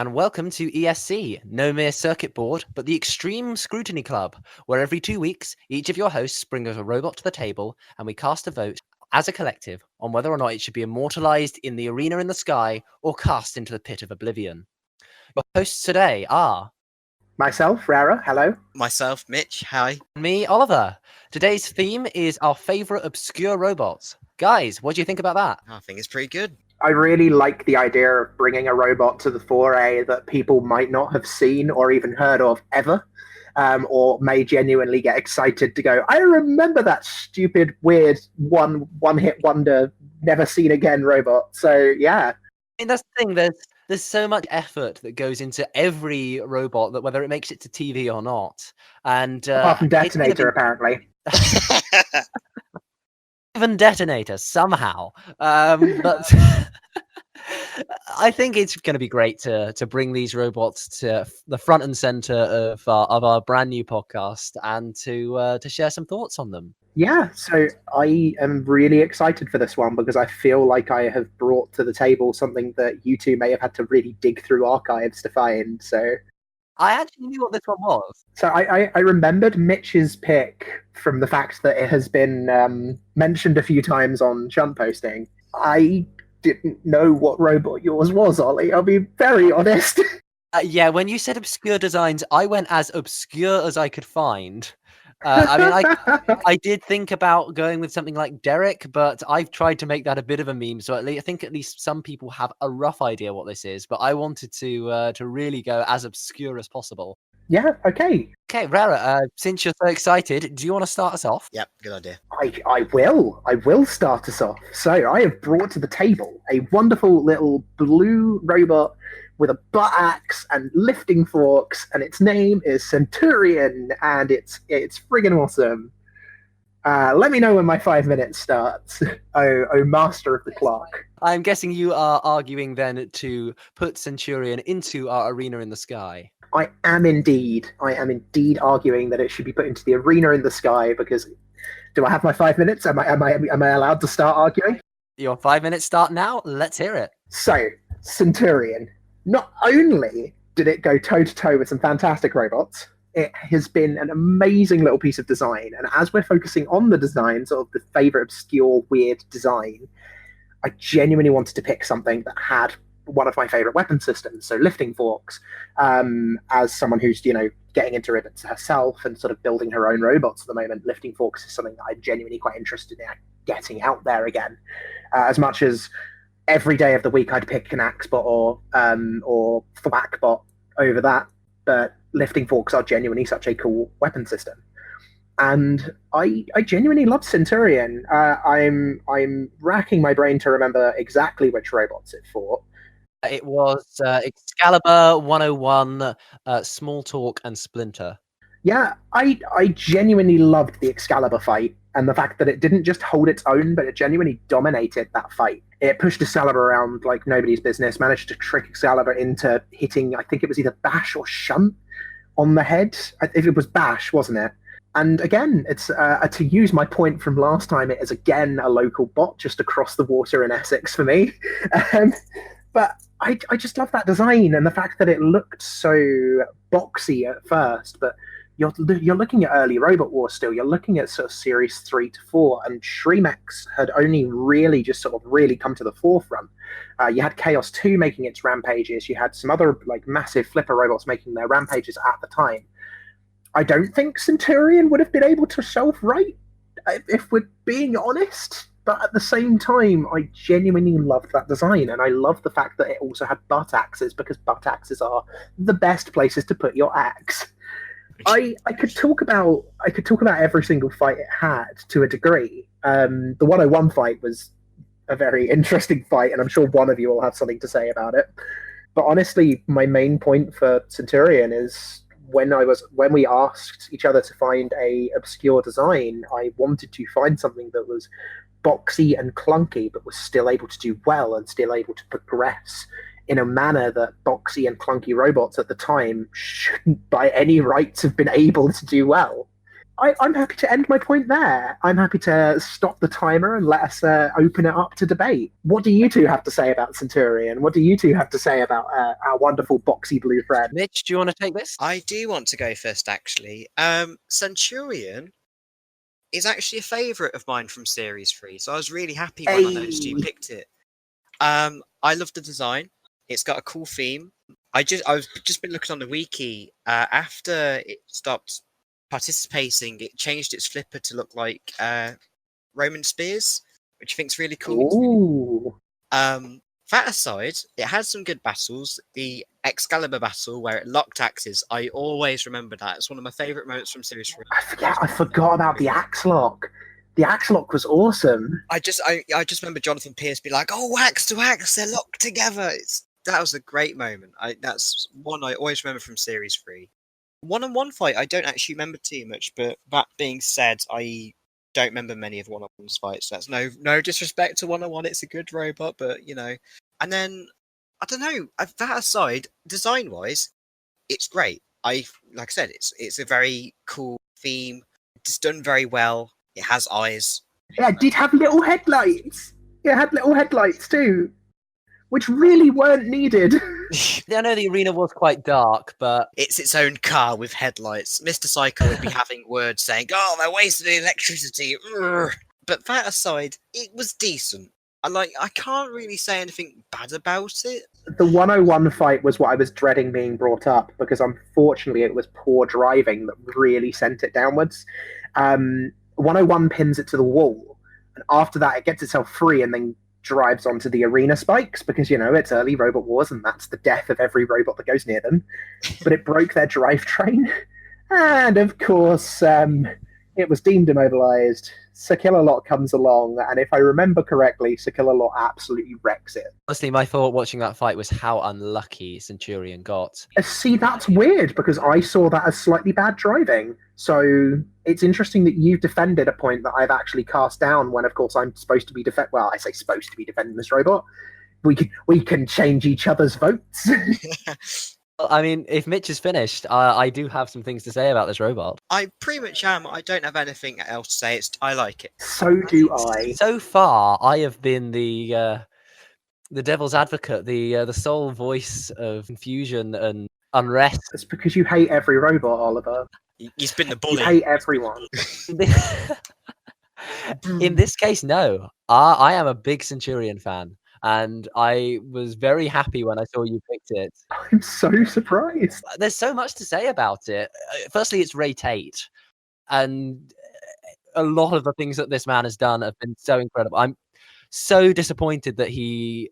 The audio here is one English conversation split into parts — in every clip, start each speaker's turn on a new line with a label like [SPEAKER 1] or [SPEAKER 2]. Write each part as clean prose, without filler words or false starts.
[SPEAKER 1] and welcome to ESC, no mere circuit board, but the Extreme Scrutiny Club, where every 2 weeks, each of your hosts brings a robot to the table, and we cast a vote as a collective on whether or not it should be immortalized in the arena in the sky or cast into the Pit of Oblivion. Your hosts today are
[SPEAKER 2] myself, Reira, hello.
[SPEAKER 3] Myself, Mitch, hi.
[SPEAKER 1] Me, Oliver. Today's theme is our favourite obscure robots. Guys, what do you think about that?
[SPEAKER 3] I think it's pretty good.
[SPEAKER 2] I really like the idea of bringing a robot to the foray that people might not have seen or even heard of ever, or may genuinely get excited to go, I remember that stupid, weird, one-hit wonder, never seen again robot. So, yeah.
[SPEAKER 1] I mean, that's the thing, there's so much effort that goes into every robot that whether it makes it to TV or not. And
[SPEAKER 2] apart from Detonator, apparently.
[SPEAKER 1] Even Detonator, somehow. But I think it's going to be great to bring these robots to the front and center of our brand new podcast and to share some thoughts on them.
[SPEAKER 2] Yeah, so I am really excited for this one because I feel like I have brought to the table something that you two may have had to really dig through archives to find. So
[SPEAKER 1] I actually knew what this one was.
[SPEAKER 2] So I remembered Mitch's pick from the fact that it has been mentioned a few times on Shuntposting. I didn't know what robot yours was, Ollie. I'll be very honest.
[SPEAKER 1] Yeah, when you said obscure designs, I went as obscure as I could find. I mean, I did think about going with something like Derek, but I've tried to make that a bit of a meme. So I think at least some people have a rough idea what this is. But I wanted to really go as obscure as possible.
[SPEAKER 2] Yeah. Okay.
[SPEAKER 1] Okay, Reira. Since you're so excited, do you want to start us off?
[SPEAKER 3] Yep, good idea.
[SPEAKER 2] I will start us off. So I have brought to the table a wonderful little blue robot with a butt axe and lifting forks, and its name is Centurion, and it's friggin' awesome. Let me know when my 5 minutes starts. Oh, master of the clock.
[SPEAKER 1] I'm guessing you are arguing then to put Centurion into our arena in the sky.
[SPEAKER 2] I am indeed arguing that it should be put into the arena in the sky because. Do I have my 5 minutes? Am I allowed to start arguing?
[SPEAKER 1] Your 5 minutes start now. Let's hear it.
[SPEAKER 2] So, Centurion. Not only did it go toe-to-toe with some fantastic robots, it has been an amazing little piece of design. And as we're focusing on the design, sort of the favourite obscure, weird design, I genuinely wanted to pick something that had one of my favourite weapon systems, so lifting forks. As someone who's, getting into robots herself and sort of building her own robots at the moment, lifting forks is something that I'm genuinely quite interested in getting out there again. As much as every day of the week I'd pick an Axebot or Thwackbot over that, but lifting forks are genuinely such a cool weapon system. And I genuinely love Centurion. I'm racking my brain to remember exactly which robots it fought.
[SPEAKER 1] It was Excalibur, 101, Small Talk, and Splinter.
[SPEAKER 2] Yeah, I genuinely loved the Excalibur fight, and the fact that it didn't just hold its own, but it genuinely dominated that fight. It pushed Excalibur around like nobody's business, managed to trick Excalibur into hitting, I think it was either Bash or Shunt on the head. If it was Bash, wasn't it? And again, it's to use my point from last time, it is again a local bot just across the water in Essex for me. But I just love that design and the fact that it looked so boxy at first, but you're looking at early Robot Wars still. You're looking at sort of Series 3 to 4, and Shremex had only really just sort of really come to the forefront. You had Chaos 2 making its rampages. You had some other like massive flipper robots making their rampages at the time. I don't think Centurion would have been able to shelf-right, if we're being honest. But at the same time, I genuinely loved that design, and I love the fact that it also had butt axes, because butt axes are the best places to put your axe. I could talk about every single fight it had to a degree. The 101 fight was a very interesting fight, and I'm sure one of you will have something to say about it. But honestly, my main point for Centurion is when we asked each other to find a obscure design, I wanted to find something that was boxy and clunky, but was still able to do well and still able to progress in a manner that boxy and clunky robots at the time shouldn't by any rights have been able to do well. I'm happy to end my point there. I'm happy to stop the timer and let us open it up to debate. What do you two have to say about Centurion? What do you two have to say about our wonderful boxy blue friend?
[SPEAKER 1] Mitch, do you want to take this?
[SPEAKER 3] I do want to go first, actually. Centurion is actually a favourite of mine from Series 3, so I was really happy when I noticed you
[SPEAKER 2] Hey.
[SPEAKER 3] picked it. I love the design. It's got a cool theme. I've just been looking on the wiki. After it stopped participating, it changed its flipper to look like Roman spears, which I think's really cool.
[SPEAKER 2] Ooh.
[SPEAKER 3] That aside, it had some good battles. The Excalibur battle where it locked axes, I always remember that. It's one of my favourite moments from Series 3.
[SPEAKER 2] I forgot about the axe lock. The axe lock was awesome.
[SPEAKER 3] I just remember Jonathan Pierce be like, "Oh, wax to wax, they're locked together." That was a great moment. That's one I always remember from Series 3. One-on-one fight, I don't actually remember too much, but that being said, I don't remember many of one-on-one fights. That's no disrespect to one-on-one. It's a good robot, but you know. And then I don't know. That aside, design-wise, it's great. Like I said, it's a very cool theme. It's done very well. It has eyes.
[SPEAKER 2] Yeah, it did have little headlights. It had little headlights too, which really weren't needed.
[SPEAKER 1] I know the arena was quite dark, but
[SPEAKER 3] It's its own car with headlights. Mr. Psycho would be having words saying, "Oh, they're wasting electricity." Urgh. But that aside, it was decent. I can't really say anything bad about it.
[SPEAKER 2] The 101 fight was what I was dreading being brought up because unfortunately it was poor driving that really sent it downwards. 101 pins it to the wall, and after that it gets itself free and then drives onto the arena spikes because, you know, it's early Robot Wars and that's the death of every robot that goes near them. But it broke their drivetrain, and of course it was deemed immobilized. Sir Killalot comes along, and if I remember correctly, Sir Killalot absolutely wrecks it.
[SPEAKER 1] honestly, my thought watching that fight was how unlucky Centurion got.
[SPEAKER 2] See, that's weird because I saw that as slightly bad driving. So it's interesting that you've defended a point that I've actually cast down when, of course, I'm supposed to be well, I say supposed to be defending this robot. We can change each other's votes.
[SPEAKER 1] I mean, if Mitch is finished, I do have some things to say about this robot.
[SPEAKER 3] I pretty much am. I don't have anything else to say. I like it.
[SPEAKER 2] So do I.
[SPEAKER 1] So far, I have been the devil's advocate, the sole voice of confusion and unrest.
[SPEAKER 2] It's because you hate every robot, Oliver.
[SPEAKER 3] He's been the
[SPEAKER 2] You
[SPEAKER 3] bully.
[SPEAKER 2] hate everyone.
[SPEAKER 1] In this case, no. I am a big Centurion fan, and I was very happy when I saw you picked it.
[SPEAKER 2] I'm so surprised.
[SPEAKER 1] There's so much to say about it. Firstly, it's rate 8, and a lot of the things that this man has done have been so incredible. I'm so disappointed that he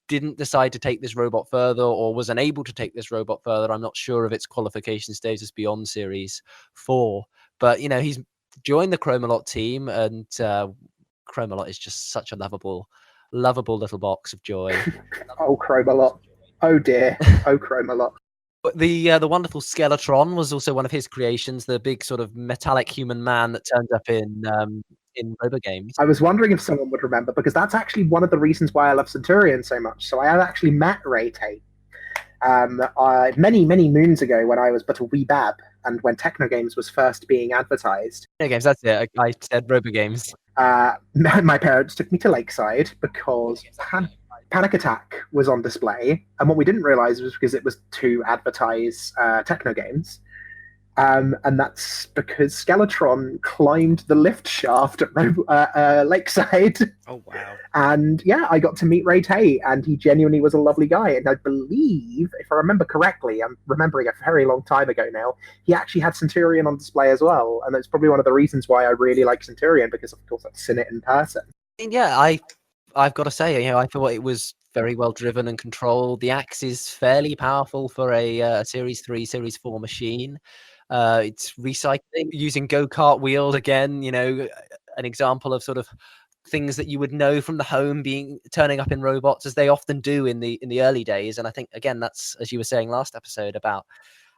[SPEAKER 1] didn't decide to take this robot further or was unable to take this robot further. I'm not sure of its qualification status beyond Series 4, but you know, he's joined the Chromalot team, and Chromalot is just such a lovable little box of joy.
[SPEAKER 2] Oh, Chromalot. Oh dear. Oh, Chromalot.
[SPEAKER 1] But the wonderful Skeletron was also one of his creations, the big sort of metallic human man that turns up in Robo games.
[SPEAKER 2] I was wondering if someone would remember, because that's actually one of the reasons why I love Centurion so much. So I have actually met Ray Tate many, many moons ago when I was but a wee bab, and when Techno Games was first being advertised.
[SPEAKER 1] Techno Games, that's it. I said Robo games.
[SPEAKER 2] My parents took me to Lakeside because Panic Attack was on display, and what we didn't realize was because it was to advertise Techno Games. And that's because Skeletron climbed the lift shaft at Lakeside.
[SPEAKER 3] Oh, wow.
[SPEAKER 2] And yeah, I got to meet Ray Tate, and he genuinely was a lovely guy. And I believe, if I remember correctly, I'm remembering a very long time ago now, he actually had Centurion on display as well. And that's probably one of the reasons why I really like Centurion, because of course I've seen it in person.
[SPEAKER 1] Yeah, I've got to say, you know, I thought it was very well driven and controlled. The axe is fairly powerful for a Series 3, Series 4 machine. It's recycling using go-kart wheels again, you know, an example of sort of things that you would know from the home turning up in robots, as they often do in the early days. And I think, again, that's, as you were saying last episode, about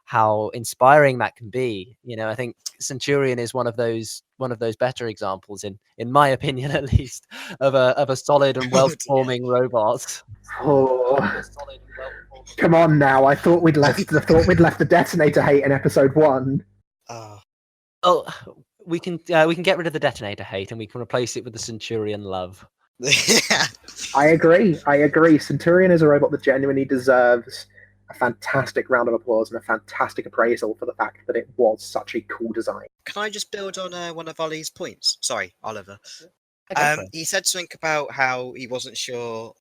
[SPEAKER 1] how inspiring that can be. You know, I think Centurion is one of those better examples, in my opinion at least, of a solid and well-performing robot.
[SPEAKER 2] Oh. Come on now! I thought we'd left the detonator hate in episode 1.
[SPEAKER 1] Oh, we can get rid of the detonator hate and we can replace it with the Centurion love.
[SPEAKER 3] Yeah.
[SPEAKER 2] I agree. Centurion is a robot that genuinely deserves a fantastic round of applause and a fantastic appraisal for the fact that it was such a cool design.
[SPEAKER 3] Can I just build on one of Ollie's points? Sorry, Oliver.
[SPEAKER 1] Okay, fine.
[SPEAKER 3] He said something about how he wasn't sure,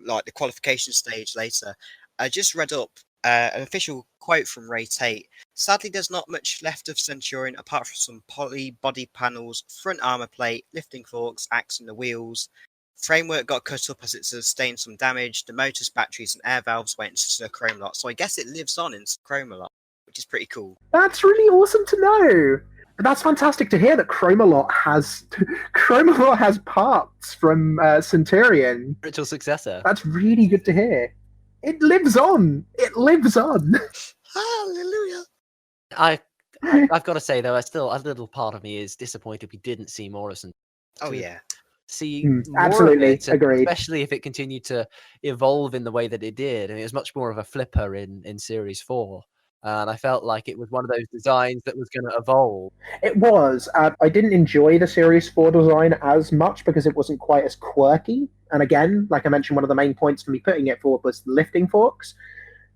[SPEAKER 3] like the qualification stage later. I just read up an official quote from Ray Tate. Sadly, there's not much left of Centurion apart from some poly body panels, front armor plate, lifting forks, axe in the wheels. Framework got cut up as it sustained some damage. The motors, batteries, and air valves went into the chrome lot. So I guess it lives on in chrome lot, which is pretty cool.
[SPEAKER 2] That's really awesome to know. That's fantastic to hear that Chromalot has parts from Centurion.
[SPEAKER 1] Spiritual successor.
[SPEAKER 2] That's really good to hear. It lives on. It lives on.
[SPEAKER 3] Hallelujah.
[SPEAKER 1] I've got to say though, still a little part of me is disappointed we didn't see Morrison.
[SPEAKER 3] Oh yeah.
[SPEAKER 1] See, more of
[SPEAKER 2] absolutely,
[SPEAKER 1] it,
[SPEAKER 2] agreed.
[SPEAKER 1] especially if it continued to evolve in the way that it did, and it was much more of a flipper in Series 4. And I felt like it was one of those designs that was going to evolve.
[SPEAKER 2] It was. I didn't enjoy the Series 4 design as much because it wasn't quite as quirky. And again, like I mentioned, one of the main points for me putting it forward was the lifting forks.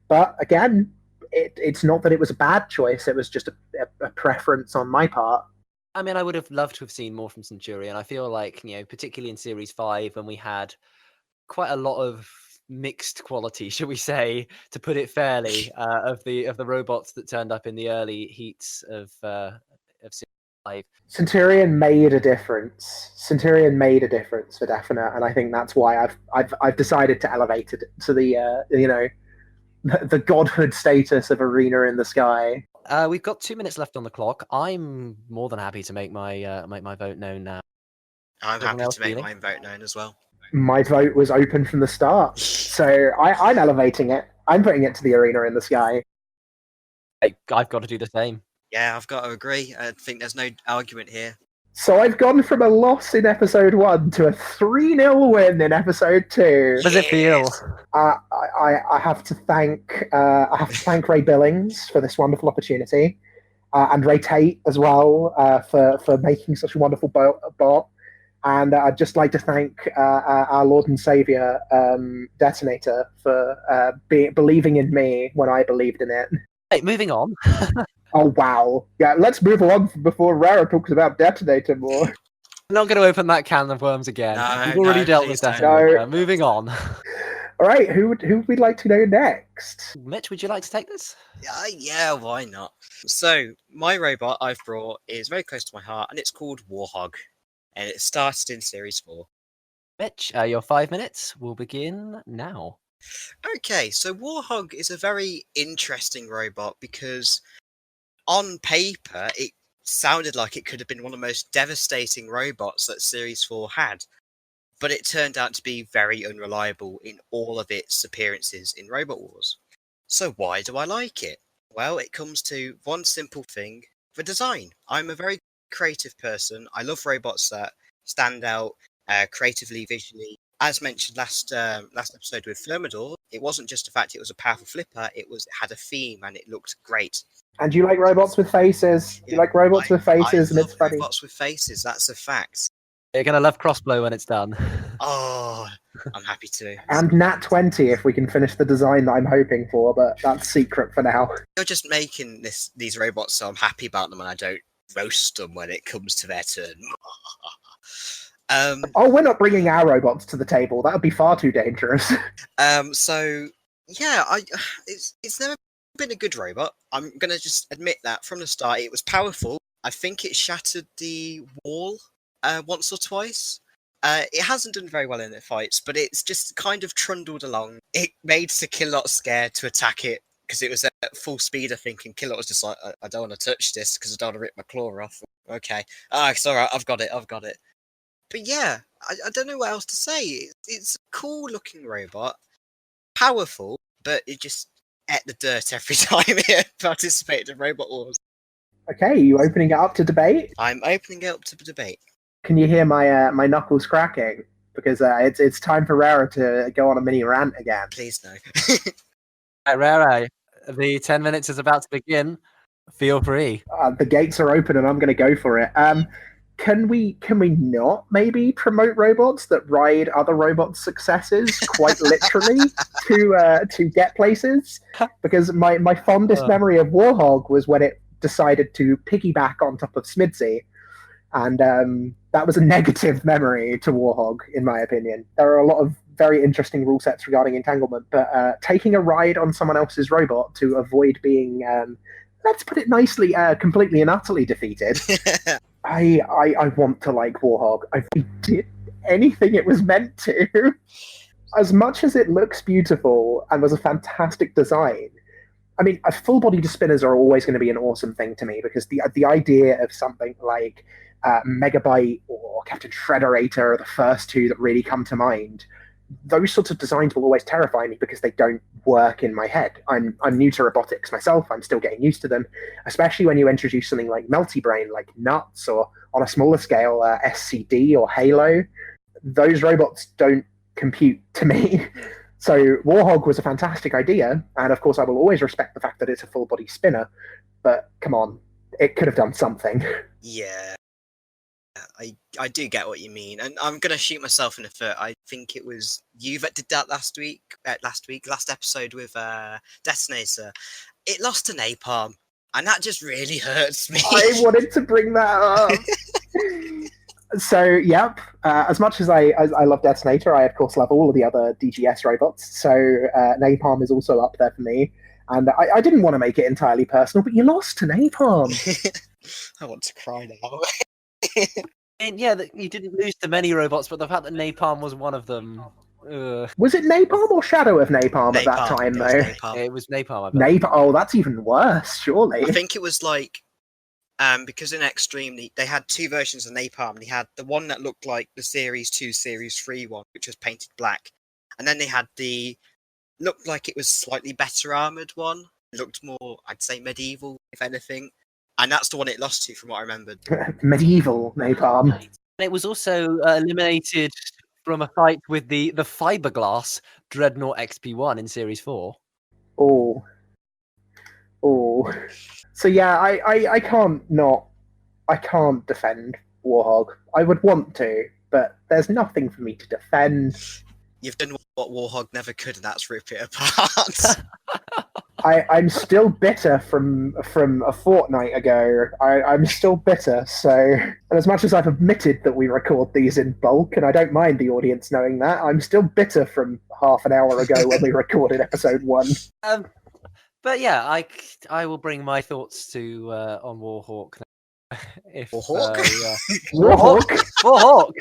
[SPEAKER 2] But again, it's not that it was a bad choice. It was just a preference on my part.
[SPEAKER 1] I mean, I would have loved to have seen more from Centurion. I feel like, particularly in Series 5, when we had quite a lot of mixed quality, shall we say, to put it fairly, of the robots that turned up in the early heats of Series 5.
[SPEAKER 2] Centurion made a difference. Centurion made a difference for definite, and I think that's why I've decided to elevate it to the the godhood status of Arena in the Sky.
[SPEAKER 1] We've got 2 minutes left on the clock. I'm more than happy to make my vote known now.
[SPEAKER 3] I'm
[SPEAKER 1] Everyone
[SPEAKER 3] happy
[SPEAKER 1] else
[SPEAKER 3] to make
[SPEAKER 1] feeling?
[SPEAKER 3] my vote known as well.
[SPEAKER 2] My vote was open from the start, so I'm elevating it. I'm putting it to the Arena in the Sky.
[SPEAKER 1] I've got to do the same.
[SPEAKER 3] Yeah, I've got to agree. I think there's no argument here.
[SPEAKER 2] So I've gone from a loss in episode 1 to a 3-0 win in episode 2.
[SPEAKER 1] How does it feel?
[SPEAKER 2] I have to thank Ray Billings for this wonderful opportunity, and Ray Tate as well for making such a wonderful bot. And I'd just like to thank our Lord and Savior Detonator for believing in me when I believed in it.
[SPEAKER 1] Right, moving on.
[SPEAKER 2] Oh wow! Yeah, let's move along before Reira talks about Detonator more.
[SPEAKER 1] I'm not going to open that can of worms again.
[SPEAKER 3] No,
[SPEAKER 1] We've already dealt with
[SPEAKER 3] please don't.
[SPEAKER 1] Detonator.
[SPEAKER 2] No.
[SPEAKER 1] Moving on.
[SPEAKER 2] All right, who would we like to know next?
[SPEAKER 1] Mitch, would you like to take this?
[SPEAKER 3] Yeah, why not? So, my robot I've brought is very close to my heart, and it's called Warhog. And it started in Series 4.
[SPEAKER 1] Mitch, your 5 minutes will begin now.
[SPEAKER 3] Okay, so Warhog is a very interesting robot because on paper it sounded like it could have been one of the most devastating robots that Series 4 had. But it turned out to be very unreliable in all of its appearances in Robot Wars. So why do I like it? Well, it comes to one simple thing: the design. I'm a very creative person. I love robots that stand out creatively, visually. As mentioned last episode with Thermidor, it wasn't just the fact it was a powerful flipper, it had a theme and it looked great.
[SPEAKER 2] And you like robots with faces? You like robots with faces, and it's funny.
[SPEAKER 3] Robots with faces, that's a fact.
[SPEAKER 1] You're going to love Crossbow when it's done.
[SPEAKER 3] Oh, I'm happy to.
[SPEAKER 2] And Nat 20 if we can finish the design that I'm hoping for, but that's secret for now.
[SPEAKER 3] You're just making these robots so I'm happy about them and I don't roast them when it comes to their turn.
[SPEAKER 2] Oh, we're not bringing our robots to the table. That would be far too dangerous.
[SPEAKER 3] So yeah, it's never been a good robot. I'm gonna just admit that from the start. It was powerful. I think it shattered the wall once or twice. It hasn't done very well in the fights, but it's just kind of trundled along. It made Killot scared to attack it because it was at full speed, I think, and Killot was just like, I don't want to touch this because I don't want to rip my claw off. Okay, it's alright, I've got it. But yeah, I don't know what else to say. It's a cool looking robot, powerful, but it just ate the dirt every time it participated in Robot Wars.
[SPEAKER 2] Okay, you opening it up to debate?
[SPEAKER 3] I'm opening it up to debate.
[SPEAKER 2] Can you hear my my knuckles cracking? Because it's time for Reira to go on a mini rant again.
[SPEAKER 3] Please no.
[SPEAKER 1] Right, Reira, the 10 minutes is about to begin. Feel free.
[SPEAKER 2] The gates are open, and I'm going to go for it. Can we not maybe promote robots that ride other robots' successes quite literally to get places? Because my fondest memory of Warhog was when it decided to piggyback on top of Smidsy, and that was a negative memory to Warhog, in my opinion. There are a lot of very interesting rule sets regarding entanglement, but taking a ride on someone else's robot to avoid being, let's put it nicely, completely and utterly defeated. I want to like Warhog. I did anything it was meant to. As much as it looks beautiful and was a fantastic design, I mean, full-body spinners are always going to be an awesome thing to me, because the idea of something like Megabyte or Captain Shredderator are the first two that really come to mind. Those sorts of designs will always terrify me because they don't work in my head. I'm new to robotics myself. I'm still getting used to them, especially when you introduce something like Melty Brain, like Nuts, or on a smaller scale, SCD or Halo. Those robots don't compute to me. So Warhog was a fantastic idea, and of course I will always respect the fact that it's a full-body spinner, but come on, it could have done something.
[SPEAKER 3] Yeah. I do get what you mean, and I'm gonna shoot myself in the foot. I think it was you that did that last episode with Detonator. It lost to Napalm, and that just really hurts me.
[SPEAKER 2] I wanted to bring that up. So, yep. As much as I love Detonator, I of course love all of the other DGS robots. So Napalm is also up there for me, and I didn't want to make it entirely personal, but you lost to Napalm.
[SPEAKER 3] I want to cry now.
[SPEAKER 1] And yeah, you didn't lose to many robots, but the fact that Napalm was one of them.
[SPEAKER 2] Was it Napalm or Shadow of Napalm at that time, though?
[SPEAKER 1] It was Napalm.
[SPEAKER 2] Napalm. Oh, that's even worse, surely.
[SPEAKER 3] I think it was like, because in Extreme they had two versions of Napalm. They had the one that looked like the Series 2, Series 3 one, which was painted black, and then they had looked like it was slightly better armored one. It looked more, I'd say, medieval, if anything. And that's the one it lost to, from what I remembered.
[SPEAKER 2] Medieval Napalm.
[SPEAKER 1] And it was also eliminated from a fight with the fiberglass Dreadnought XP1 in Series 4.
[SPEAKER 2] Oh. So yeah, I can't defend Warhog. I would want to, but there's nothing for me to defend.
[SPEAKER 3] You've done what Warhog never could, and that's rip it apart.
[SPEAKER 2] I'm still bitter from a fortnight ago. I'm still bitter. So, and as much as I've admitted that we record these in bulk, and I don't mind the audience knowing that, I'm still bitter from half an hour ago when we recorded episode 1.
[SPEAKER 1] But yeah, I will bring my thoughts to on Warhawk.
[SPEAKER 3] Warhawk?
[SPEAKER 1] Warhawk.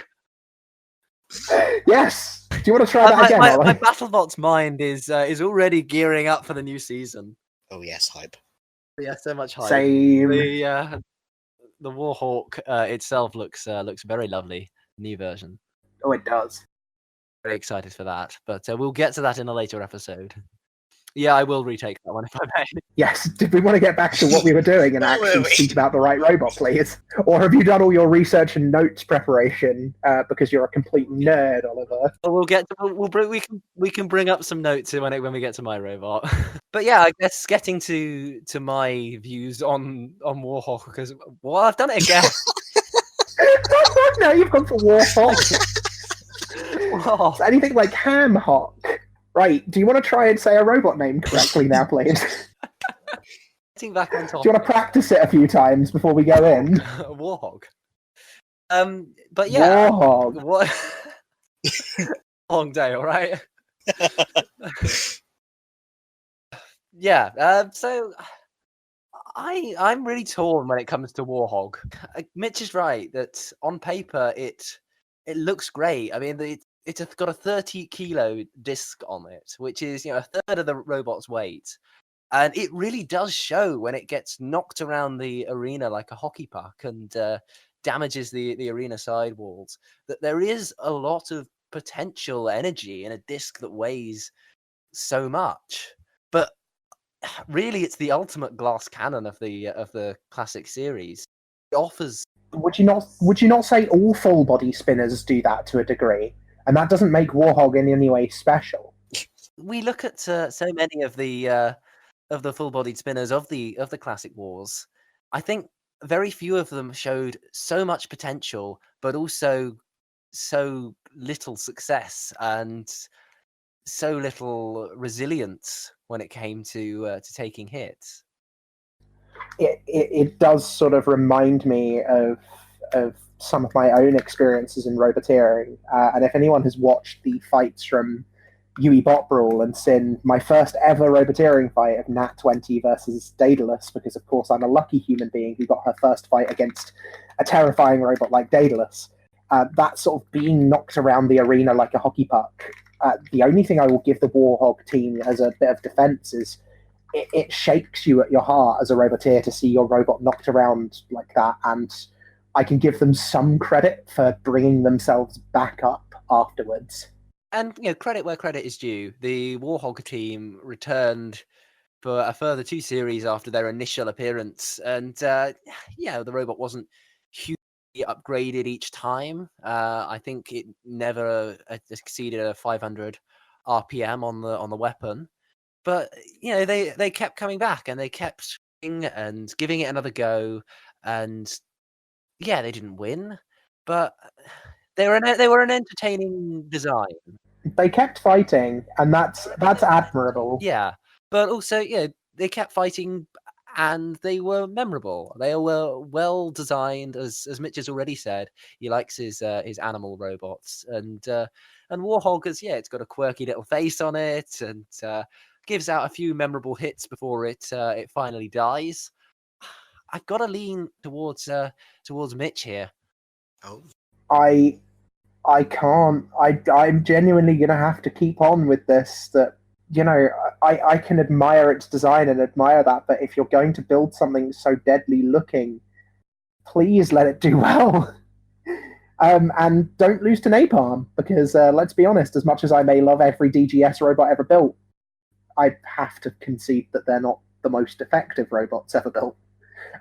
[SPEAKER 2] Yes. Do you want to try that again?
[SPEAKER 1] My Battlebot's mind is already gearing up for the new season.
[SPEAKER 3] Oh yes, hype.
[SPEAKER 1] Yeah, so much hype.
[SPEAKER 2] Same.
[SPEAKER 1] The Warhawk itself looks very lovely. New version.
[SPEAKER 2] Oh, it does.
[SPEAKER 1] Very excited for that, but we'll get to that in a later episode. Yeah, I will retake that one if I may.
[SPEAKER 2] Yes. Did we want to get back to what we were doing and actually speak about the right robot, please? Or have you done all your research and notes preparation because you're a complete nerd, Oliver?
[SPEAKER 1] We'll get. We can bring up some notes when we get to my robot. But yeah, I guess getting to my views on Warhawk, because I've done it again.
[SPEAKER 2] No, you've gone for Warhawk.
[SPEAKER 1] Oh.
[SPEAKER 2] It's anything like Hamhawk. Right, do you want to try and say a robot name correctly now, please?
[SPEAKER 1] Getting back on top.
[SPEAKER 2] Do you want to practice it a few times before we go in?
[SPEAKER 1] Warhog. But yeah.
[SPEAKER 2] Warhog.
[SPEAKER 1] What? Long day, all right? Yeah, so I'm really torn when it comes to Warhog. Mitch is right that on paper it looks great. I mean, it's got a 30-kilo disc on it, which is a third of the robot's weight, and it really does show when it gets knocked around the arena like a hockey puck and damages the arena sidewalls. That there is a lot of potential energy in a disc that weighs so much, but really, it's the ultimate glass cannon of the classic series. It offers.
[SPEAKER 2] Would you not say all full body spinners do that to a degree? And that doesn't make Warhog in any way special.
[SPEAKER 1] We look at so many of the the full-bodied spinners of the classic wars, I think very few of them showed so much potential, but also so little success and so little resilience when it came to taking hits.
[SPEAKER 2] It does sort of remind me of some of my own experiences in roboteering. And if anyone has watched the fights from UE Bot Brawl and seen my first ever roboteering fight of Nat 20 versus Daedalus, because of course I'm a lucky human being who got her first fight against a terrifying robot like Daedalus, that sort of being knocked around the arena like a hockey puck. The only thing I will give the Warhog team as a bit of defense is it shakes you at your heart as a roboteer to see your robot knocked around like that, and I can give them some credit for bringing themselves back up afterwards.
[SPEAKER 1] And credit where credit is due. The Warhog team returned for a further 2 series after their initial appearance, and the robot wasn't hugely upgraded each time. I think it never exceeded a 500 RPM on the weapon. But they kept coming back, and they kept and giving it another go, and they didn't win, but they were an entertaining design.
[SPEAKER 2] They kept fighting, and that's admirable.
[SPEAKER 1] Yeah, but also they kept fighting, and they were memorable. They were well designed, as Mitch has already said. He likes his animal robots, and Warhog it's got a quirky little face on it, and gives out a few memorable hits before it finally dies. I've got to lean towards Mitch here.
[SPEAKER 3] Oh,
[SPEAKER 2] I can't. I'm genuinely gonna have to keep on with this. That I can admire its design and admire that, but if you're going to build something so deadly looking, please let it do well. And don't lose to Napalm, because let's be honest, as much as I may love every DGS robot ever built, I have to concede that they're not the most effective robots ever built.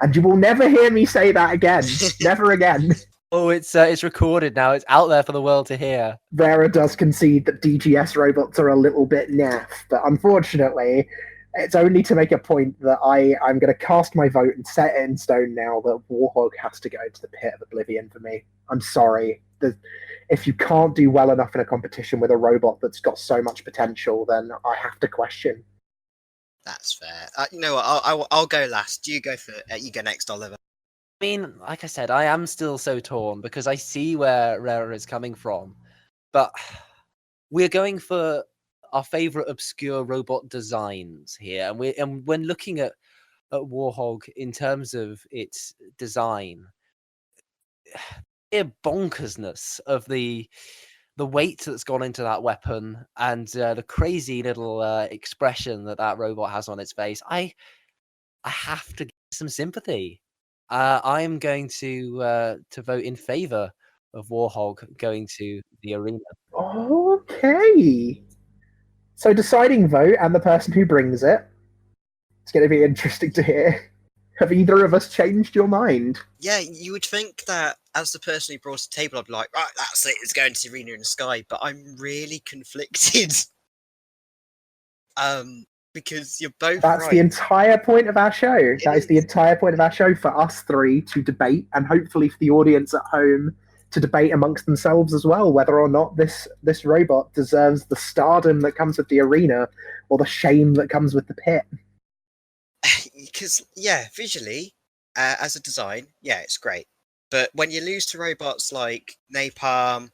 [SPEAKER 2] And you will never hear me say that again. Never again.
[SPEAKER 1] Oh, it's recorded now. It's out there for the world to hear.
[SPEAKER 2] Reira does concede that DGS robots are a little bit naff, but unfortunately, it's only to make a point that I'm going to cast my vote and set it in stone now that Warhog has to go to the Pit of Oblivion for me. I'm sorry. If you can't do well enough in a competition with a robot that's got so much potential, then I have to question.
[SPEAKER 3] That's fair. You know what? I'll go last. You go next, Oliver.
[SPEAKER 1] I mean, like I said, I am still so torn because I see where Reira is coming from, but we're going for our favorite obscure robot designs here, and when looking at Warhog in terms of its design, the bonkersness of the weight that's gone into that weapon and the crazy little expression that robot has on its face, I have to give some sympathy. I am going to vote in favor of Warhog going to the arena.
[SPEAKER 2] Okay. So deciding vote and the person who brings it. It's going to be interesting to hear. Have either of us changed your mind?
[SPEAKER 3] Yeah, you would think that as the person who brought the table, I'd be like, right, that's it, it's going to the arena in the sky. But I'm really conflicted. Because you're both
[SPEAKER 2] That's
[SPEAKER 3] right.
[SPEAKER 2] the entire point of our show. That is the entire point of our show, for us three to debate, and hopefully for the audience at home to debate amongst themselves as well, whether or not this robot deserves the stardom that comes with the arena or the shame that comes with the pit.
[SPEAKER 3] Because, visually, as a design, it's great. But when you lose to robots like Napalm,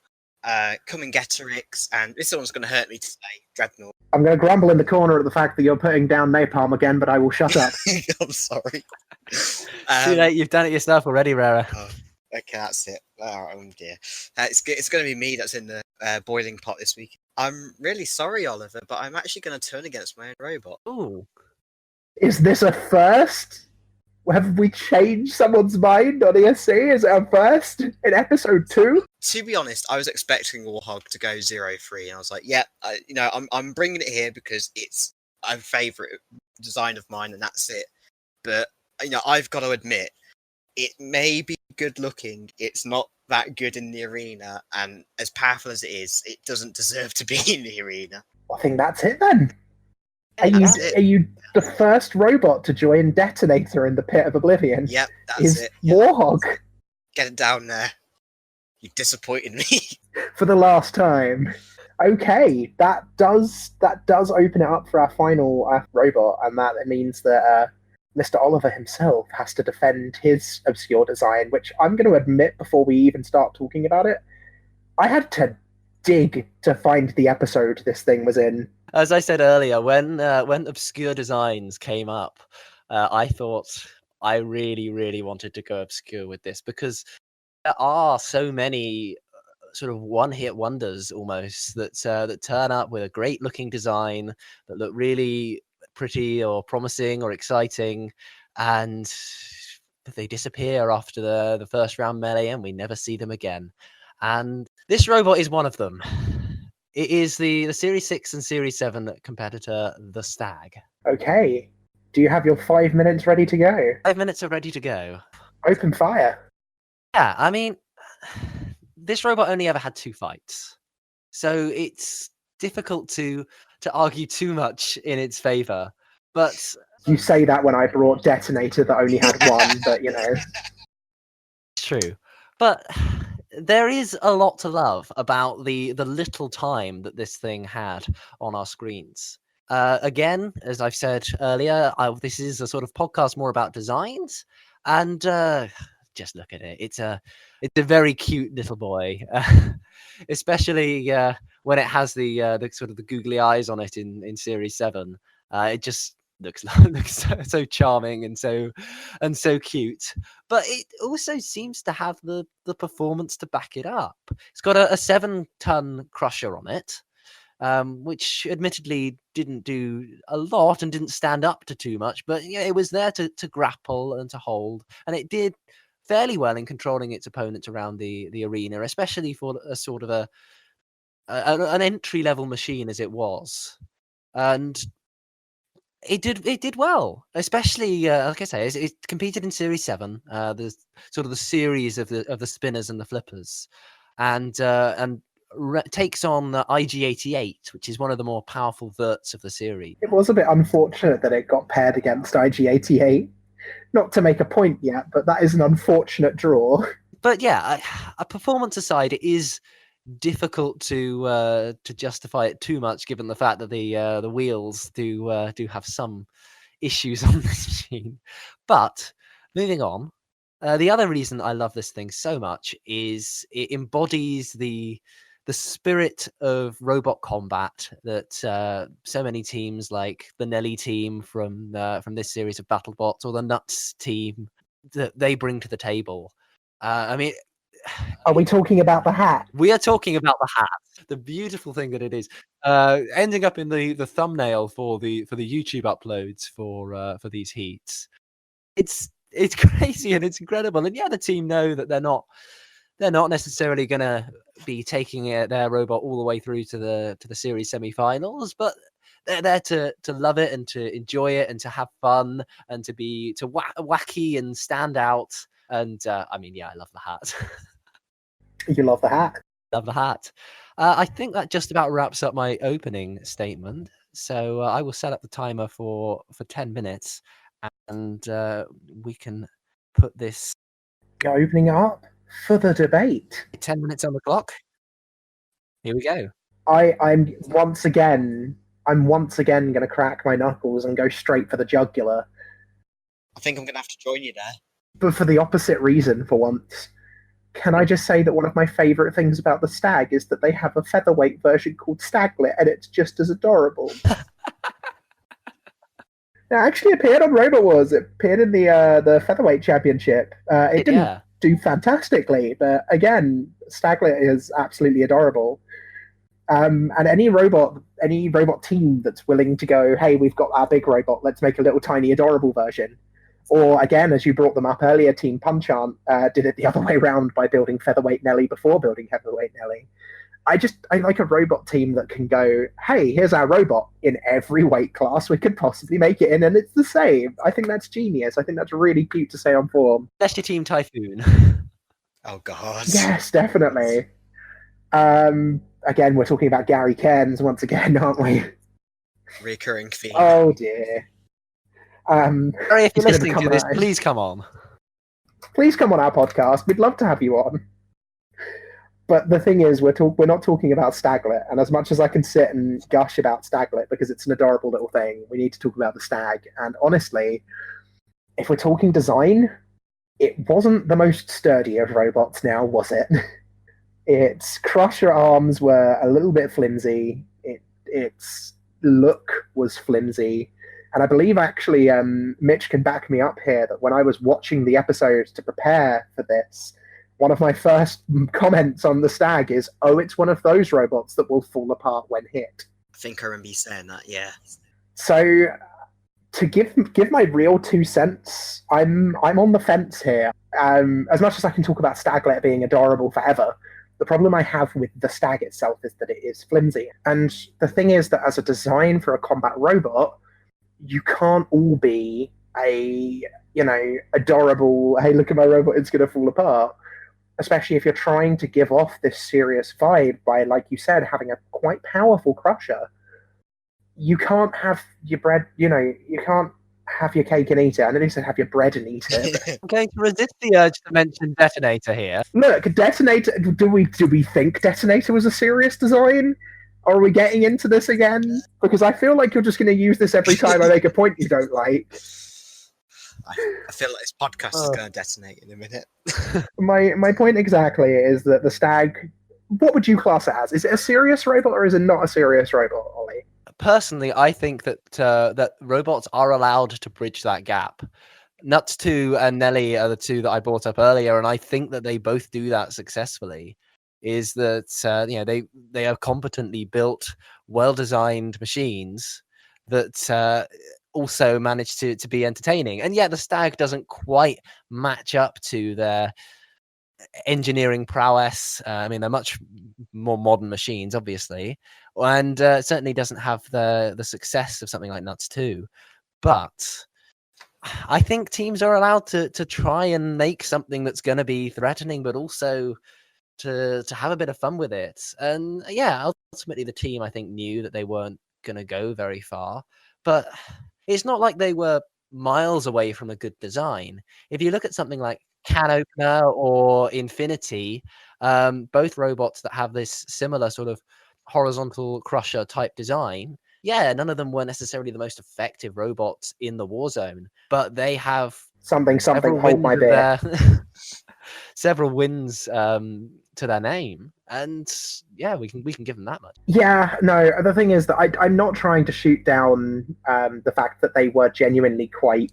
[SPEAKER 3] Come and Getorix, and this one's going to hurt me to say, Dreadnought.
[SPEAKER 2] I'm going to grumble in the corner at the fact that you're putting down Napalm again, but I will shut up.
[SPEAKER 3] I'm sorry.
[SPEAKER 1] Too late, you've done it yourself already, Reira.
[SPEAKER 3] Oh, okay, that's it. Oh dear. It's going to be me that's in the boiling pot this week. I'm really sorry, Oliver, but I'm actually going to turn against my own robot.
[SPEAKER 1] Ooh.
[SPEAKER 2] Is this a first? Have we changed someone's mind on ESC? Is it a first in episode 2?
[SPEAKER 3] To be honest, I was expecting Warhog to go 0-3, and I was like, I'm bringing it here because it's a favourite design of mine, and that's it. But I've got to admit, it may be good looking. It's not that good in the arena, and as powerful as it is, it doesn't deserve to be in the arena.
[SPEAKER 2] I think that's it then. Are you
[SPEAKER 3] That's it.
[SPEAKER 2] are you the first robot to join Detonator in the Pit of Oblivion?
[SPEAKER 3] Yep, that's
[SPEAKER 2] Is
[SPEAKER 3] it.
[SPEAKER 2] Warhog
[SPEAKER 3] Get it down there. You disappointed me.
[SPEAKER 2] for the last time. Okay, that does open it up for our final robot, and that means that Mr. Oliver himself has to defend his obscure design, which I'm going to admit before we even start talking about it, I had to dig to find the episode this thing was in.
[SPEAKER 1] As I said earlier, when obscure designs came up, I thought I really, really wanted to go obscure with this because there are so many sort of one-hit wonders almost that turn up with a great-looking design that look really pretty or promising or exciting, and they disappear after the first round melee, and we never see them again. And this robot is one of them. It is the Series 6 and Series 7 competitor, the Stag.
[SPEAKER 2] Okay, do you have your 5 minutes ready to go?
[SPEAKER 1] 5 minutes are ready to go.
[SPEAKER 2] Open fire.
[SPEAKER 1] Yeah, I mean, this robot only ever had 2 fights, so it's difficult to argue too much in its favor. But
[SPEAKER 2] You say that when I brought Detonator that only had one, but you know.
[SPEAKER 1] it's true. But there is a lot to love about the little time that this thing had on our screens. Again, as I've said earlier, this is a sort of podcast more about designs, and just look at it. It's a very cute little boy, especially when it has the sort of the googly eyes on it in Series 7. It just looks so charming and so cute. But it also seems to have the performance to back it up. It's got a 7-ton crusher on it, which admittedly didn't do a lot and didn't stand up to too much, but yeah, it was there to grapple and to hold, and it did fairly well in controlling its opponents around the arena, especially for a sort of an entry level machine as it was. And it did well, especially like I say, it competed in Series 7, the sort of the series of the spinners and the flippers, and takes on IG-88, which is one of the more powerful verts of the series.
[SPEAKER 2] It was a bit unfortunate that it got paired against IG-88. Not to make a point yet, but that is an unfortunate draw.
[SPEAKER 1] But yeah, a performance aside, it is difficult to justify it too much, given the fact that the wheels do have some issues on this machine. But moving on, the other reason I love this thing so much is it embodies the spirit of robot combat that so many teams like the Nelly team from this series of Battlebots or the Nuts team that they bring to the table. I mean,
[SPEAKER 2] are we talking about the hat?
[SPEAKER 1] We are talking about the hat, the beautiful thing that it is, ending up in the thumbnail for the YouTube uploads for these heats. It's crazy and it's incredible, and yeah, the team know that they're not necessarily going to be taking their robot all the way through to the series semi-finals, but they're there to love it and to enjoy it and to have fun and to be wacky and stand out. And I mean, yeah, I love the hat.
[SPEAKER 2] You love the hat.
[SPEAKER 1] Love the hat. I think that just about wraps up my opening statement. So I will set up the timer for 10 minutes, and we can put this.
[SPEAKER 2] You're opening it up for the debate.
[SPEAKER 1] 10 minutes on the clock. Here we go.
[SPEAKER 2] I'm once again going to crack my knuckles and go straight for the jugular.
[SPEAKER 3] I think I'm going to have to join you there.
[SPEAKER 2] But for the opposite reason, for once. Can I just say that one of my favourite things about the Stag is that they have a featherweight version called Staglet, and it's just as adorable. It actually appeared on Robot Wars. It appeared in the featherweight championship. It didn't do fantastically, but again, Staglet is absolutely adorable. And any robot team that's willing to go, hey, we've got our big robot, let's make a little tiny adorable version. Or again, as you brought them up earlier, Team Punchant did it the other way around by building Featherweight Nelly before building Heavyweight Nelly. I like a robot team that can go, hey, here's our robot in every weight class we could possibly make it in, and it's the same. I think that's genius. I think that's really cute to say on form.
[SPEAKER 1] That's your Team Typhoon.
[SPEAKER 3] Oh, God.
[SPEAKER 2] Yes, definitely. Again, we're talking about Gary Cairns once again, aren't we?
[SPEAKER 3] Recurring theme.
[SPEAKER 2] Oh dear.
[SPEAKER 1] Sorry, if
[SPEAKER 2] he's
[SPEAKER 1] you're
[SPEAKER 2] gonna be
[SPEAKER 1] listening to
[SPEAKER 2] coming
[SPEAKER 1] this,
[SPEAKER 2] on-
[SPEAKER 1] please come on.
[SPEAKER 2] Please come on our podcast. We'd love to have you on. But the thing is, we're not talking about Staglet, and as much as I can sit and gush about Staglet because it's an adorable little thing, we need to talk about the Stag. And honestly, if we're talking design, it wasn't the most sturdy of robots now, was it? Its crusher arms were a little bit flimsy. Its look was flimsy. And I believe actually Mitch can back me up here that when I was watching the episodes to prepare for this, one of my first comments on the Stag is, "Oh, it's one of those robots that will fall apart when hit."
[SPEAKER 3] I think I remember you saying that, yeah.
[SPEAKER 2] So to give my real 2 cents, I'm on the fence here. As much as I can talk about Staglet being adorable forever, the problem I have with the Stag itself is that it is flimsy. And the thing is that as a design for a combat robot, you can't all be adorable, hey, look at my robot, it's going to fall apart. Especially if you're trying to give off this serious vibe by, like you said, having a quite powerful crusher. You can't have your bread, you can't have your cake and eat it. I know you said have your bread and eat it.
[SPEAKER 1] I'm going to resist the urge to mention Detonator here.
[SPEAKER 2] Look, Detonator, do we think Detonator was a serious design? Or are we getting into this again? Because I feel like you're just going to use this every time I make a point you don't like.
[SPEAKER 3] I feel like this podcast is going to detonate in a minute.
[SPEAKER 2] My point exactly is that the Stag, what would you class it as? Is it a serious robot or is it not a serious robot, Ollie?
[SPEAKER 1] Personally, I think that that robots are allowed to bridge that gap. Nuts 2 and Nelly are the two that I brought up earlier, and I think that they both do that successfully. Is that they are competently built, well-designed machines that also manage to be entertaining. And yet the Stag doesn't quite match up to their engineering prowess. I mean, they're much more modern machines, obviously, and certainly doesn't have the success of something like Nuts 2. But I think teams are allowed to try and make something that's going to be threatening, but also to have a bit of fun with it. And yeah, ultimately the team, I think, knew that they weren't going to go very far, but it's not like they were miles away from a good design. If you look at something like Can Opener or Infinity, both robots that have this similar sort of horizontal crusher type design, yeah, none of them were necessarily the most effective robots in the war zone, but they have
[SPEAKER 2] Something,
[SPEAKER 1] several
[SPEAKER 2] hold my
[SPEAKER 1] wins
[SPEAKER 2] beer.
[SPEAKER 1] several wins to their name, and yeah, we can give them that much.
[SPEAKER 2] Yeah, no, the thing is that I'm not trying to shoot down the fact that they were genuinely quite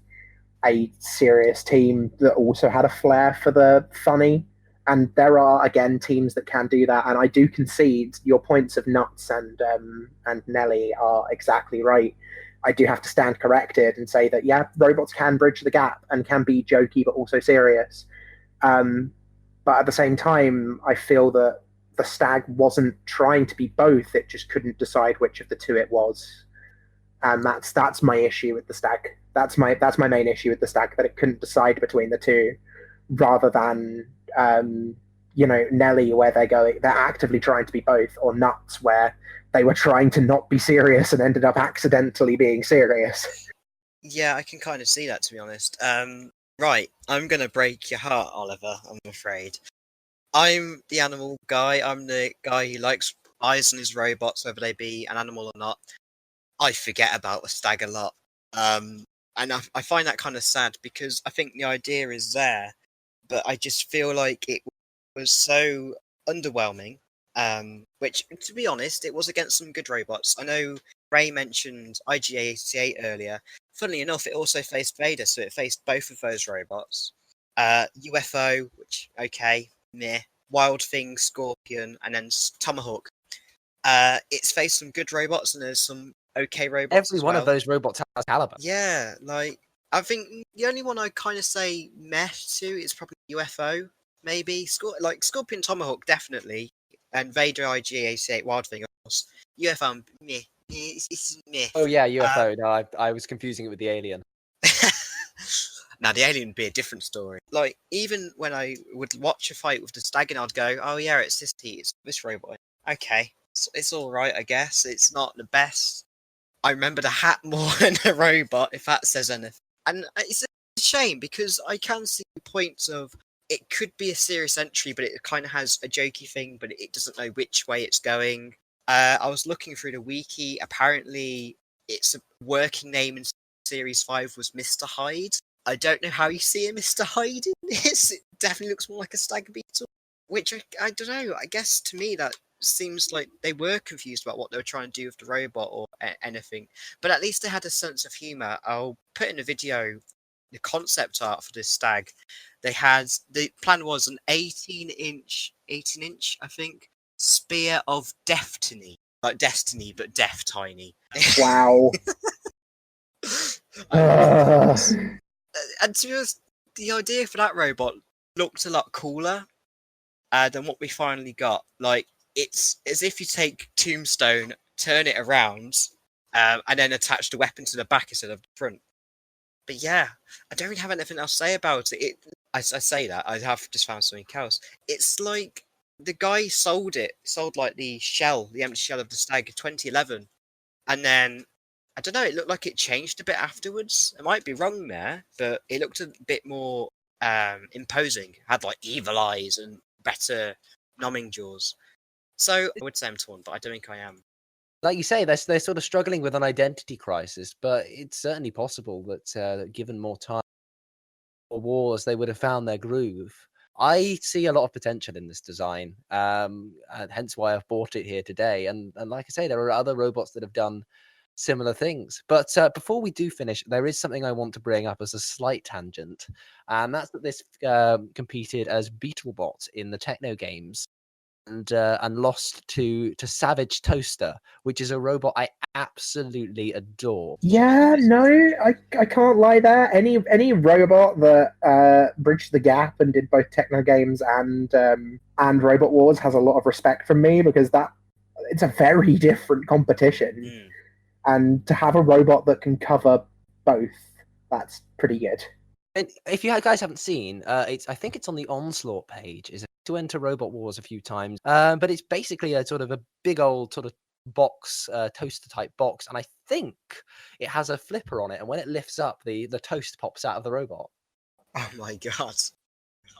[SPEAKER 2] a serious team that also had a flair for the funny. And there are, again, teams that can do that. And I do concede your points of Nuts and Nelly are exactly right. I do have to stand corrected and say that, yeah, robots can bridge the gap and can be jokey but also serious. But at the same time, I feel that the Stag wasn't trying to be both. It just couldn't decide which of the two it was. And that's my issue with the Stag. That's my main issue with the Stag, that it couldn't decide between the two, rather than Nelly, where they're actively trying to be both, or Nuts, where they were trying to not be serious and ended up accidentally being serious.
[SPEAKER 3] Yeah, I can kind of see that, to be honest. Right, I'm going to break your heart, Oliver, I'm afraid. I'm the animal guy. I'm the guy who likes eyes on his robots, whether they be an animal or not. I forget about the Stag a lot. And I find that kind of sad, because I think the idea is there, but I just feel like it was so underwhelming. Which, to be honest, it was against some good robots. I know Ray mentioned IG-88 earlier. Funnily enough, it also faced Vader, so it faced both of those robots. UFO, which, okay, meh. Wild Thing, Scorpion, and then Tomahawk. It's faced some good robots, and there's some okay robots.
[SPEAKER 1] Every one of those robots has caliber.
[SPEAKER 3] Yeah, like, I think the only one I kind of say meh to is probably UFO, maybe. Scorpion, Tomahawk, definitely. And Vader, IG-88, Wild Thing, of course. UFO, meh. It's meh.
[SPEAKER 1] Oh yeah, UFO. No, I was confusing it with the Alien.
[SPEAKER 3] Now, the Alien would be a different story. Like, even when I would watch a fight with the Stag, and I'd go, oh yeah, it's this robot. Okay, it's all right, I guess. It's not the best, I remember the hat more than the robot, if that says anything. And it's a shame because I can see points of it could be a serious entry, but it kind of has a jokey thing, but it doesn't know which way it's going. I was looking through the wiki. Apparently, its working name in Series 5 was Mr. Hyde. I don't know how you see a Mr. Hyde in this. It definitely looks more like a stag beetle, which I don't know. I guess to me that seems like they were confused about what they were trying to do with the robot or anything. But at least they had a sense of humour. I'll put in a video the concept art for this stag. They had the plan was an 18-inch, I think, spear of destiny, like destiny but death tiny.
[SPEAKER 2] Wow.
[SPEAKER 3] And to be honest, the idea for that robot looked a lot cooler than what we finally got. Like, it's as if you take Tombstone, turn it around, and then attach the weapon to the back instead of the front. But yeah, I don't really have anything else to say about it. I say that, I have just found something else. It's like the guy sold like the empty shell of the stag in 2011. And then, I don't know, it looked like it changed a bit afterwards. I might be wrong there, but it looked a bit more imposing. Had like evil eyes and better numbing jaws. So I would say I'm torn, but I don't think I am.
[SPEAKER 1] Like you say, they're sort of struggling with an identity crisis, but it's certainly possible that given more time or wars, they would have found their groove. I see a lot of potential in this design, and hence why I've bought it here today. And like I say, there are other robots that have done similar things. But before we do finish, there is something I want to bring up as a slight tangent, and that's that this competed as Battlebot in the Techno games. And lost to Savage Toaster, which is a robot I absolutely adore.
[SPEAKER 2] Yeah, no, I can't lie there. Any robot that bridged the gap and did both techno games and Robot Wars has a lot of respect from me because it's a very different competition, and to have a robot that can cover both, that's pretty good.
[SPEAKER 1] And if you guys haven't seen, I think it's on the Onslaught page. Is to enter Robot Wars a few times, but it's basically a sort of a big old sort of box, toaster type box, and I think it has a flipper on it, and when it lifts up, the toast pops out of the robot.
[SPEAKER 3] Oh my god!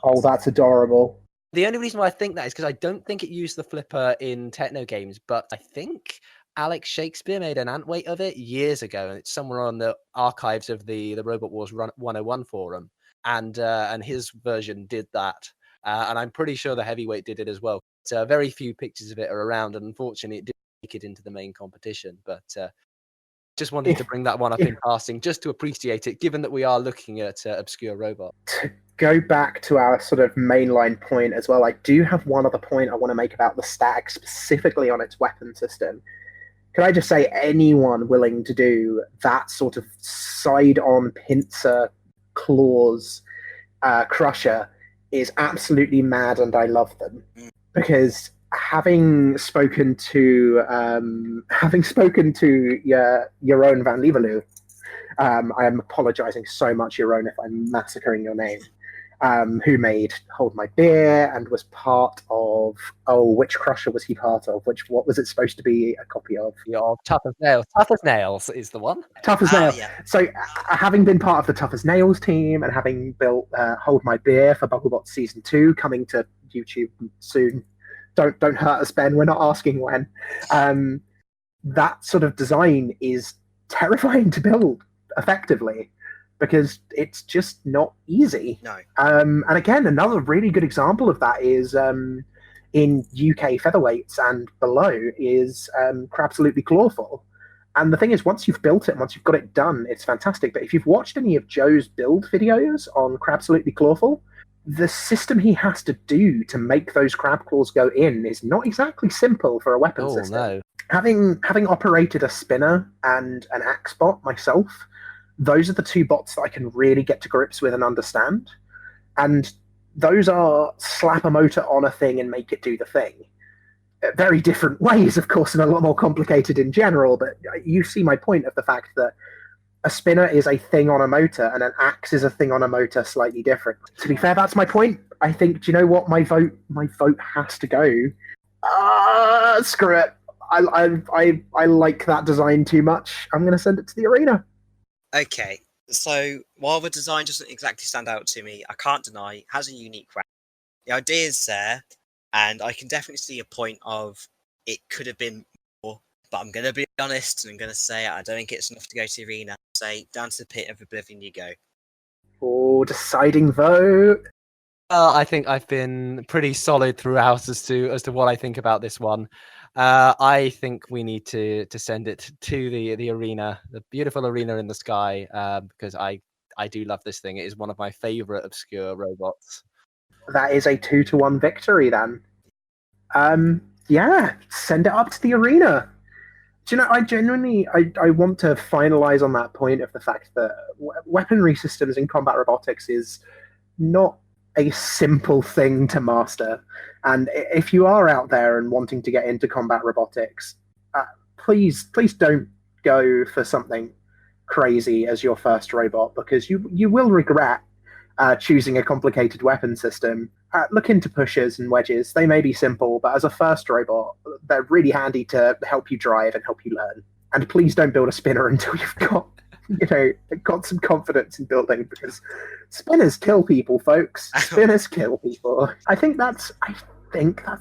[SPEAKER 2] Oh, that's adorable.
[SPEAKER 1] The only reason why I think that is because I don't think it used the flipper in Techno games, but I think Alex Shakespeare made an antweight of it years ago, and it's somewhere on the archives of the Robot Wars 101 forum, and his version did that. And I'm pretty sure the heavyweight did it as well. So very few pictures of it are around, and unfortunately, it didn't make it into the main competition. But just wanted to bring that one up in passing, just to appreciate it, given that we are looking at obscure robot.
[SPEAKER 2] To go back to our sort of mainline point as well, I do have one other point I want to make about the stag, specifically on its weapon system. Can I just say, anyone willing to do that sort of side-on pincer claws crusher is absolutely mad, and I love them because having spoken to Jeroen van Leeuwenhoek, I am apologizing so much, Jeroen, if I'm massacring your name, who made Hold My Beer and was part of, which crusher was he part of? What was it supposed to be a copy of?
[SPEAKER 1] Tough as Nails. Tough as Nails is the one.
[SPEAKER 2] Tough as Nails.
[SPEAKER 3] Yeah.
[SPEAKER 2] So having been part of the Tough as Nails team and having built Hold My Beer for Battlebot Season 2, coming to YouTube soon. Don't hurt us, Ben. We're not asking when. That sort of design is terrifying to build effectively, because it's just not easy.
[SPEAKER 3] No.
[SPEAKER 2] And again, another really good example of that is in UK featherweights and below is Crabsolutely Clawful. And the thing is, once you've built it, once you've got it done, it's fantastic. But if you've watched any of Joe's build videos on Crabsolutely Clawful, the system he has to do to make those crab claws go in is not exactly simple for a weapon system.
[SPEAKER 1] No.
[SPEAKER 2] Having operated a spinner and an axe bot myself, those are the two bots that I can really get to grips with and understand. And those are slap a motor on a thing and make it do the thing. Very different ways, of course, and a lot more complicated in general, but you see my point of the fact that a spinner is a thing on a motor and an axe is a thing on a motor, slightly different. To be fair, that's my point. I think, do you know what? My vote has to go. Screw it. I like that design too much. I'm going to send it to the arena.
[SPEAKER 3] Okay, so while the design doesn't exactly stand out to me, I can't deny it has a unique wrap. The idea is there, and I can definitely see a point of it could have been more, but I'm going to be honest and I'm going to say I don't think it's enough to go to the arena. Say, down to the Pit of Oblivion you go.
[SPEAKER 2] Oh, deciding vote.
[SPEAKER 1] I think I've been pretty solid throughout as to what I think about this one. I think we need to send it to the arena, the beautiful arena in the sky, because I do love this thing. It is one of my favorite obscure robots.
[SPEAKER 2] That is a 2-1 victory then. Yeah, send it up to the arena. Do you know, I genuinely, I want to finalize on that point of the fact that weaponry systems in combat robotics is not a simple thing to master. And if you are out there and wanting to get into combat robotics, please don't go for something crazy as your first robot, because you will regret choosing a complicated weapon system. Look into pushers and wedges. They may be simple, but as a first robot, they're really handy to help you drive and help you learn. And please don't build a spinner until you've got some confidence in building, because spinners kill people, folks. Spinners kill people. I think that's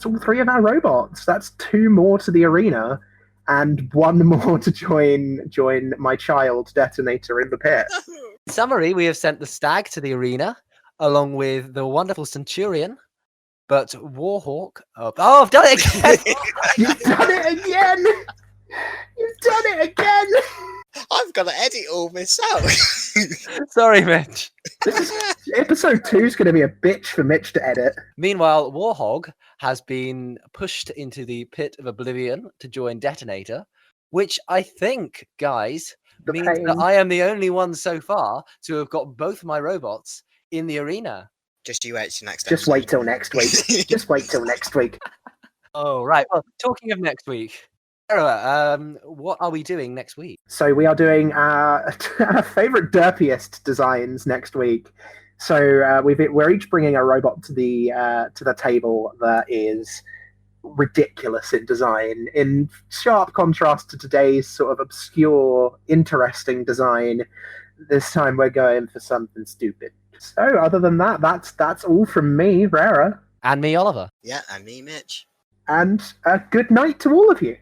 [SPEAKER 2] all 3 of our robots. That's 2 more to the arena, and 1 more to join my child detonator in the pit.
[SPEAKER 1] In summary, we have sent the Stag to the arena, along with the wonderful Centurion, but Warhawk... Oh, I've done it again!
[SPEAKER 2] You've done it again! You've done it again!
[SPEAKER 3] I've got to edit all this out.
[SPEAKER 1] Sorry, Mitch.
[SPEAKER 2] Episode 2 is going to be a bitch for Mitch to edit.
[SPEAKER 1] Meanwhile, Warhog has been pushed into the Pit of Oblivion to join Detonator, which I think, guys, means that I am the only one so far to have got both my robots in the arena.
[SPEAKER 3] Just you wait till next
[SPEAKER 2] Just
[SPEAKER 3] episode.
[SPEAKER 2] wait till next week. Just wait till next week.
[SPEAKER 1] Oh, right. Well, talking of next week, Reira, what are we doing next week?
[SPEAKER 2] So we are doing our favourite derpiest designs next week. So we're each bringing a robot to the table that is ridiculous in design, in sharp contrast to today's sort of obscure, interesting design. This time we're going for something stupid. So other than that, that's all from me, Reira.
[SPEAKER 1] And me, Oliver.
[SPEAKER 3] Yeah, and me, Mitch.
[SPEAKER 2] And a good night to all of you.